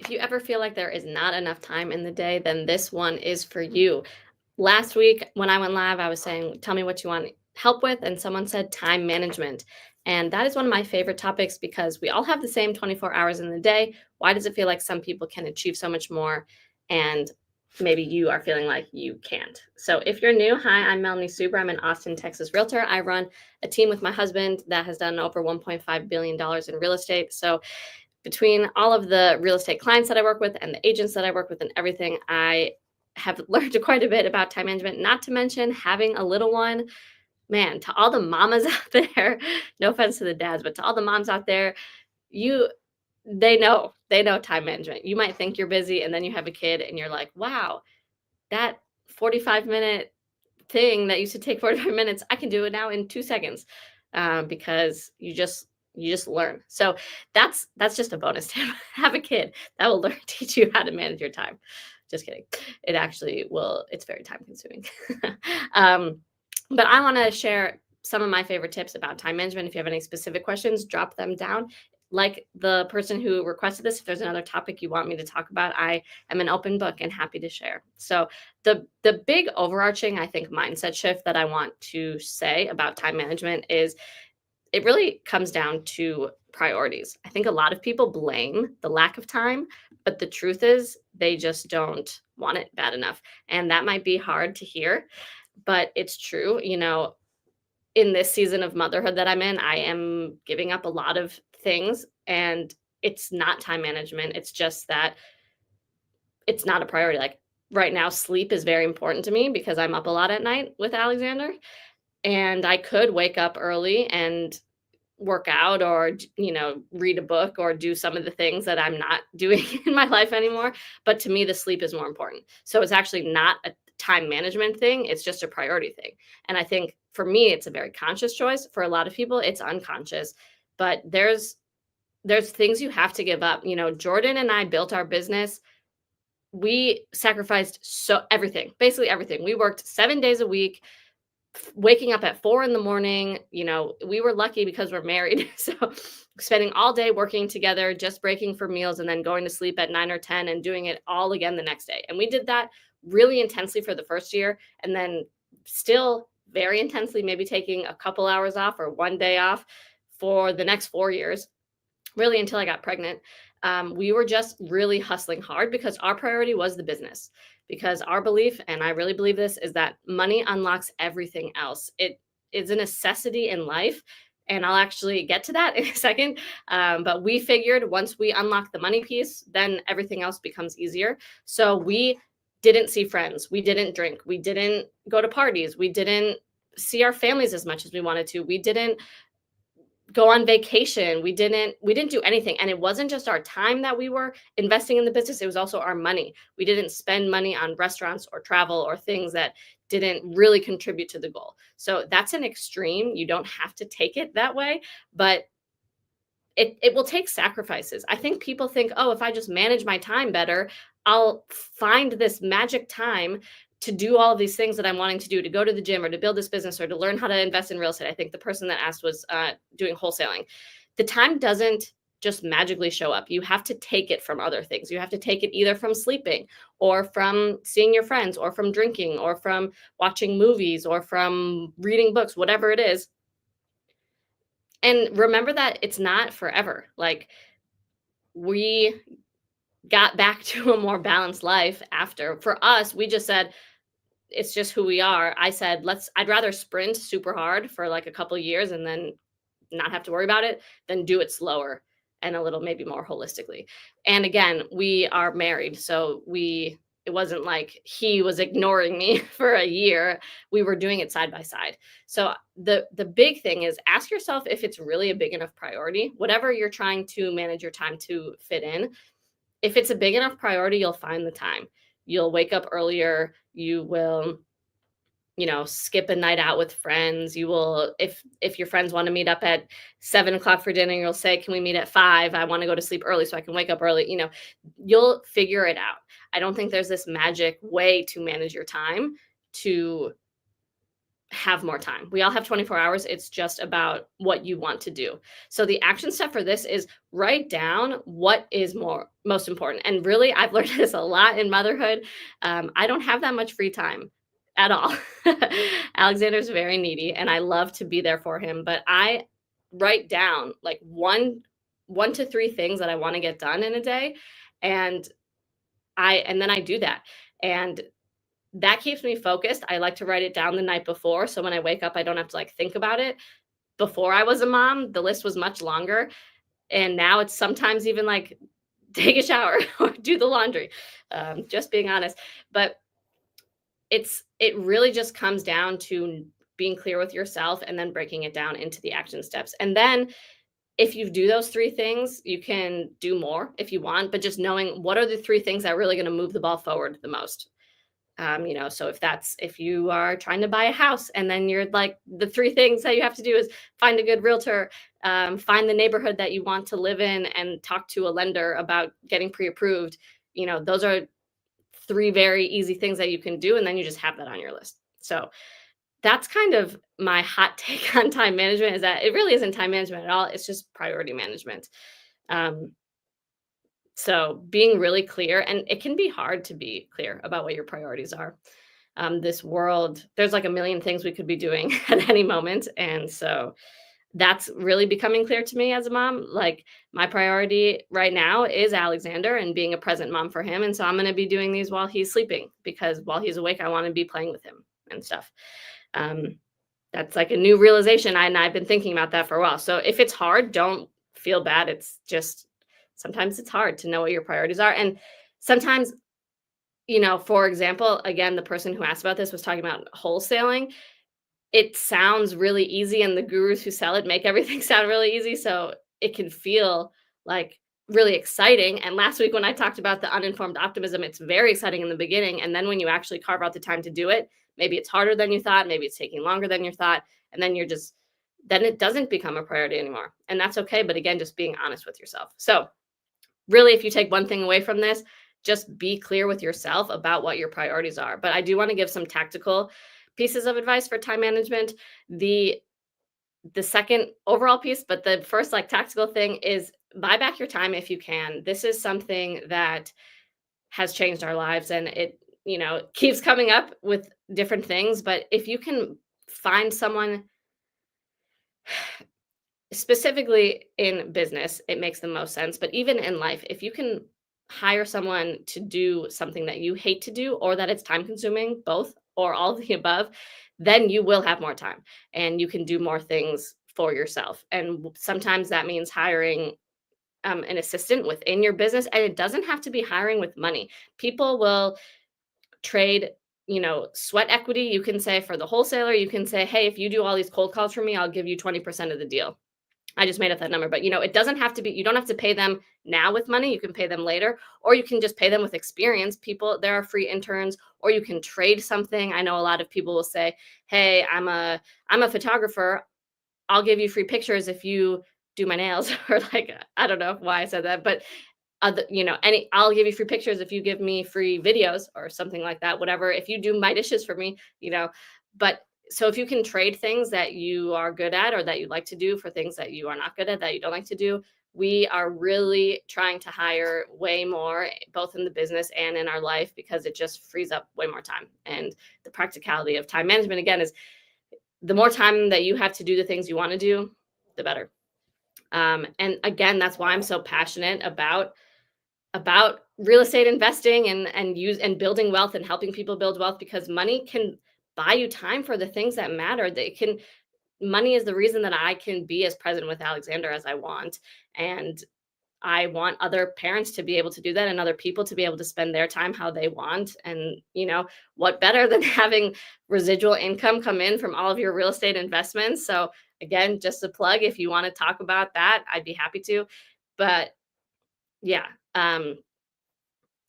If you ever feel like there is not enough time in the day, then this one is for you. Last week when I went live, I was saying, tell me what you want help with. And someone said time management. And that is one of my favorite topics because we all have the same 24 hours in the day. Why does it feel like some people can achieve so much more? And maybe you are feeling like you can't. So if you're new, hi, I'm Melanie Suber. I'm an Austin, Texas realtor. I run a team with my husband that has done over $1.5 billion in real estate. So between all of the real estate clients that I work with and the agents that I work with and everything, I have learned quite a bit about time management, not to mention having a little one. Man, to all the mamas out there, no offense to the dads, but to all the moms out there, you they know time management. You might think you're busy and then you have a kid and you're like, wow, that 45-minute thing that used to take 45 minutes, I can do it now in 2 seconds, because you just learn. So that's just a bonus tip. Have a kid that will learn teach you how to manage your time. Just kidding. It actually will. It's very time consuming. um, but I want to share some of my favorite tips about time management. If you have any specific questions, drop them down. Like the person who requested this, if there's another topic you want me to talk about, I am an open book and happy to share. So the big overarching, I think, mindset shift that I want to say about time management is it really comes down to priorities. I think a lot of people blame the lack of time, but the truth is they just don't want it bad enough. And that might be hard to hear, but it's true. In this season of motherhood that I'm in, I am giving up a lot of things, and it's not time management. It's just that it's not a priority. Like right now, sleep is very important to me because I'm up a lot at night with Alexander, and I could wake up early and work out or read a book or do some of the things that I'm not doing in my life anymore, but to me the sleep is more important. So it's actually not a time management thing, it's just a priority thing. And I think for me it's a very conscious choice. For a lot of people it's unconscious, but there's things you have to give up. Jordan and I built our business. We sacrificed everything, basically everything. We worked 7 days a week, waking up at 4 in the morning. We were lucky because we're married. So spending all day working together, just breaking for meals, and then going to sleep at 9 or 10 and doing it all again the next day. And we did that really intensely for the first year, and then still very intensely, maybe taking a couple hours off or one day off for the next 4 years, really until I got pregnant. We were just really hustling hard because our priority was the business. Because our belief, and I really believe this, is that money unlocks everything else. It is a necessity in life. And I'll actually get to that in a second. But we figured once we unlock the money piece, then everything else becomes easier. So we didn't see friends. We didn't drink. We didn't go to parties. We didn't see our families as much as we wanted to. We didn't go on vacation. We didn't do anything. And it wasn't just our time that we were investing in the business, it was also our money. We didn't spend money on restaurants or travel or things that didn't really contribute to the goal. So that's an extreme. You don't have to take it that way, but it will take sacrifices. I think people think, oh, if I just manage my time better, I'll find this magic time to do all of these things that I'm wanting to do, to go to the gym or to build this business or to learn how to invest in real estate. I think the person that asked was doing wholesaling. The time doesn't just magically show up. You have to take it from other things. You have to take it either from sleeping or from seeing your friends or from drinking or from watching movies or from reading books, whatever it is. And remember that it's not forever. Like we got back to a more balanced life after. For us, we just said, it's just who we are. I said, I'd rather sprint super hard for like a couple of years and then not have to worry about it than do it slower and a little maybe more holistically. And again, we are married. So it wasn't like he was ignoring me for a year. We were doing it side by side. So the big thing is ask yourself if it's really a big enough priority, whatever you're trying to manage your time to fit in. If it's a big enough priority, you'll find the time. You'll wake up earlier. You will, skip a night out with friends. You will, if your friends want to meet up at 7 o'clock for dinner, you'll say, can we meet at 5? I want to go to sleep early so I can wake up early. You'll figure it out. I don't think there's this magic way to manage your time to have more time. We all have 24 hours. It's just about what you want to do. So the action step for this is write down what is most important. And really, I've learned this a lot in motherhood. I don't have that much free time at all. Alexander's very needy, and I love to be there for him. But I write down like one to three things that I want to get done in a day, and and then I do that. And that keeps me focused. I like to write it down the night before, so when I wake up, I don't have to, like, think about it. Before I was a mom, the list was much longer, and now it's sometimes even, like, take a shower or do the laundry, just being honest. But it really just comes down to being clear with yourself and then breaking it down into the action steps. And then if you do those 3 things, you can do more if you want, but just knowing what are the 3 things that are really gonna move the ball forward the most. So if you are trying to buy a house and then you're like the 3 things that you have to do is find a good realtor, find the neighborhood that you want to live in, and talk to a lender about getting pre-approved. Those are 3 very easy things that you can do, and then you just have that on your list. So that's kind of my hot take on time management, is that it really isn't time management at all. It's just priority management. Um, so being really clear, and it can be hard to be clear about what your priorities are. This world, there's like a million things we could be doing at any moment. And so that's really becoming clear to me as a mom. Like, my priority right now is Alexander and being a present mom for him. And so I'm going to be doing these while he's sleeping, because while he's awake, I want to be playing with him and stuff. Um, that's like a new realization. And I've been thinking about that for a while. So if it's hard, don't feel bad. It's just sometimes it's hard to know what your priorities are. And sometimes, for example, again, the person who asked about this was talking about wholesaling. It sounds really easy, and the gurus who sell it make everything sound really easy. So it can feel like really exciting. And last week, when I talked about the uninformed optimism, it's very exciting in the beginning. And then when you actually carve out the time to do it, maybe it's harder than you thought. Maybe it's taking longer than you thought. And then then it doesn't become a priority anymore. And that's okay. But again, just being honest with yourself. So really, if you take one thing away from this, just be clear with yourself about what your priorities are. But I do want to give some tactical pieces of advice for time management. The second overall piece, but the first like tactical thing, is buy back your time if you can. This is something that has changed our lives, and it, keeps coming up with different things. But if you can find someone, specifically in business, it makes the most sense. But even in life, if you can hire someone to do something that you hate to do, or that it's time consuming, both or all of the above, then you will have more time and you can do more things for yourself. And sometimes that means hiring an assistant within your business. And it doesn't have to be hiring with money. People will trade, sweat equity. You can say, for the wholesaler, you can say, hey, if you do all these cold calls for me, I'll give you 20% of the deal. I just made up that number, but it doesn't have to be, you don't have to pay them now with money. You can pay them later, or you can just pay them with experience. There are free interns, or you can trade something. I know a lot of people will say, hey, I'm a photographer. I'll give you free pictures if you do my nails, or like, I don't know why I said that, but I'll give you free pictures if you give me free videos or something like that, whatever. If you do my dishes for me, but so if you can trade things that you are good at or that you like to do for things that you are not good at, that you don't like to do, we are really trying to hire way more, both in the business and in our life, because it just frees up way more time. And the practicality of time management, again, is the more time that you have to do the things you want to do, the better. And again, that's why I'm so passionate about real estate investing and building wealth and helping people build wealth, because money can buy you time for the things that matter. Money is the reason that I can be as present with Alexander as I want. And I want other parents to be able to do that, and other people to be able to spend their time how they want. And, what better than having residual income come in from all of your real estate investments? So again, just a plug, if you want to talk about that, I'd be happy to. But yeah,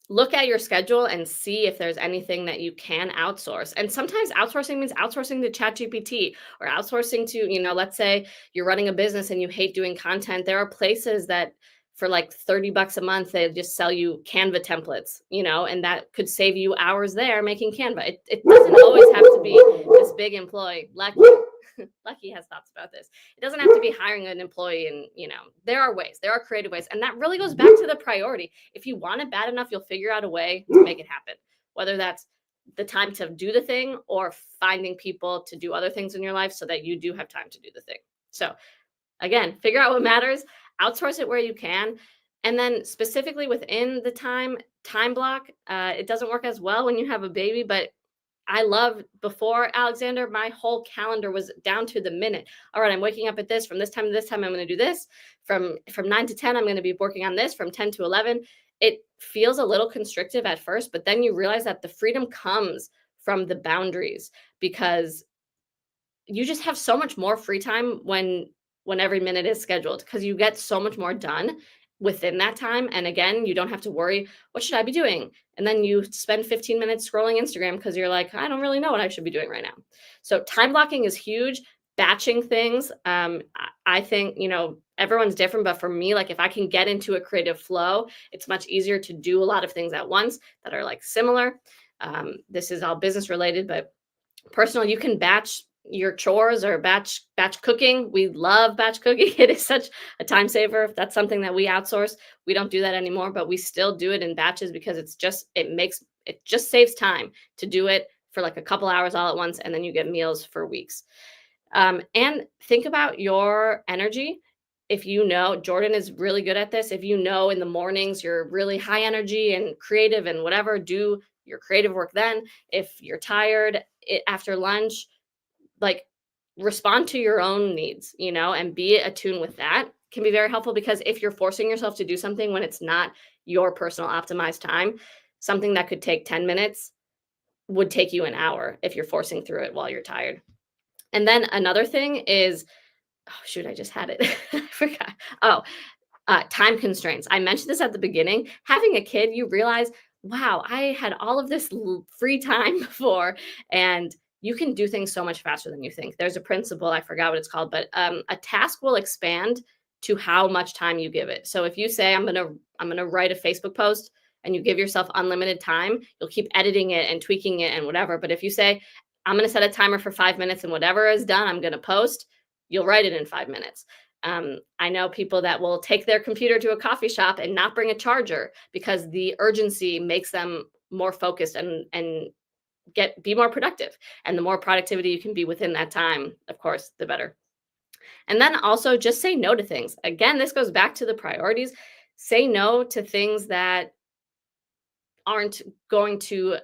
look at your schedule and see if there's anything that you can outsource. And sometimes outsourcing means outsourcing to ChatGPT, or outsourcing to, let's say you're running a business and you hate doing content. There are places that for like 30 bucks a month, they just sell you Canva templates, and that could save you hours there making Canva. It doesn't always have to be this big employee. Lucky has thoughts about this. It doesn't have to be hiring an employee, and there are ways, there are creative ways, and that really goes back to the priority. If you want it bad enough, you'll figure out a way to make it happen, whether that's the time to do the thing or finding people to do other things in your life so that you do have time to do the thing. So again, figure out what matters, outsource it where you can. And then specifically within the time block, it doesn't work as well when you have a baby, but I love before Alexander, my whole calendar was down to the minute. All right, I'm waking up at this, from this time to this time, I'm going to do this. From 9 to 10, I'm going to be working on this. From 10 to 11, it feels a little constrictive at first, but then you realize that the freedom comes from the boundaries, because you just have so much more free time when every minute is scheduled, because you get so much more done within that time. And again, you don't have to worry, what should I be doing? And then you spend 15 minutes scrolling Instagram because you're like, I don't really know what I should be doing right now. So time blocking is huge. Batching things. I think, everyone's different, but for me, like if I can get into a creative flow, it's much easier to do a lot of things at once that are like similar. This is all business related, but personal, you can batch your chores or batch cooking. We love batch cooking. It is such a time saver. That's something that we outsource. We don't do that anymore, but we still do it in batches because it just saves time to do it for like a couple hours all at once, and then you get meals for weeks. And think about your energy. If Jordan is really good at this, if in the mornings you're really high energy and creative and whatever, do your creative work then. If you're tired after lunch, like respond to your own needs, and be attuned with that can be very helpful, because if you're forcing yourself to do something when it's not your personal optimized time, something that could take 10 minutes would take you an hour if you're forcing through it while you're tired. And then another thing is, oh shoot, I just had it. I forgot. Time constraints. I mentioned this at the beginning. Having a kid, you realize, wow, I had all of this free time before, and you can do things so much faster than you think. There's a principle, I forgot what it's called, but a task will expand to how much time you give it. So if you say, I'm gonna write a Facebook post, and you give yourself unlimited time, you'll keep editing it and tweaking it and whatever. But if you say, I'm gonna set a timer for 5 minutes, and whatever is done, I'm gonna post, you'll write it in 5 minutes. I know people that will take their computer to a coffee shop and not bring a charger because the urgency makes them more focused and be more productive. And the more productivity you can be within that time, of course, the better. And then also just say no to things. Again, this goes back to the priorities. Say no to things that aren't going to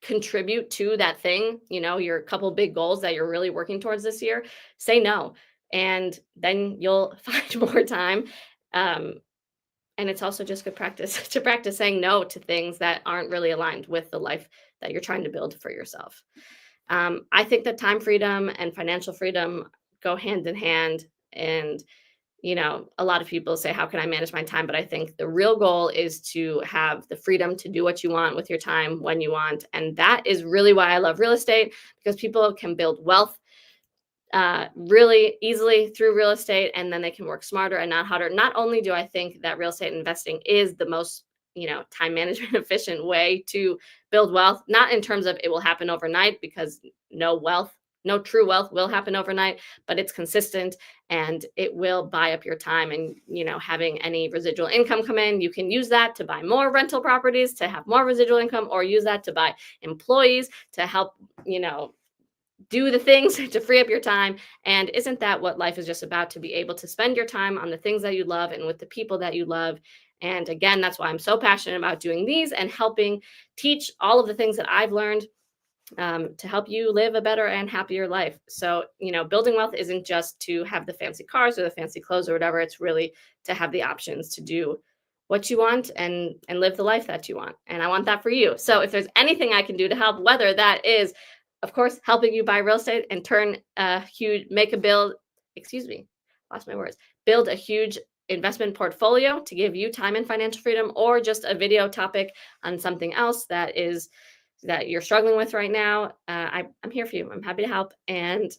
contribute to that thing, your couple big goals that you're really working towards this year. Say no, and then you'll find more time. And it's also just good practice to practice saying no to things that aren't really aligned with the life that you're trying to build for yourself. I think that time freedom and financial freedom go hand in hand. And, a lot of people say, how can I manage my time? But I think the real goal is to have the freedom to do what you want with your time when you want. And that is really why I love real estate, because people can build wealth really easily through real estate, and then they can work smarter and not harder. Not only do I think that real estate investing is the most, time management efficient way to build wealth, not in terms of it will happen overnight, because no true wealth will happen overnight, but it's consistent and it will buy up your time. And, having any residual income come in, you can use that to buy more rental properties, to have more residual income, or use that to buy employees to help, do the things to free up your time. And isn't that what life is just about? To be able to spend your time on the things that you love and with the people that you love. And again, that's why I'm so passionate about doing these and helping teach all of the things that I've learned to help you live a better and happier life. So, building wealth isn't just to have the fancy cars or the fancy clothes or whatever. It's really to have the options to do what you want and live the life that you want. And I want that for you. So if there's anything I can do to help, whether that is, of course, helping you buy real estate and build a huge investment portfolio to give you time and financial freedom, or just a video topic on something else that you're struggling with right now, I'm here for you. I'm happy to help. And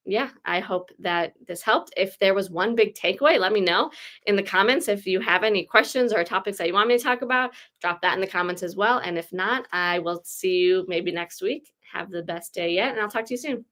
Yeah, I hope that this helped. If there was one big takeaway, let me know in the comments. If you have any questions or topics that you want me to talk about, drop that in the comments as well. And if not, I will see you maybe next week. Have the best day yet, and I'll talk to you soon.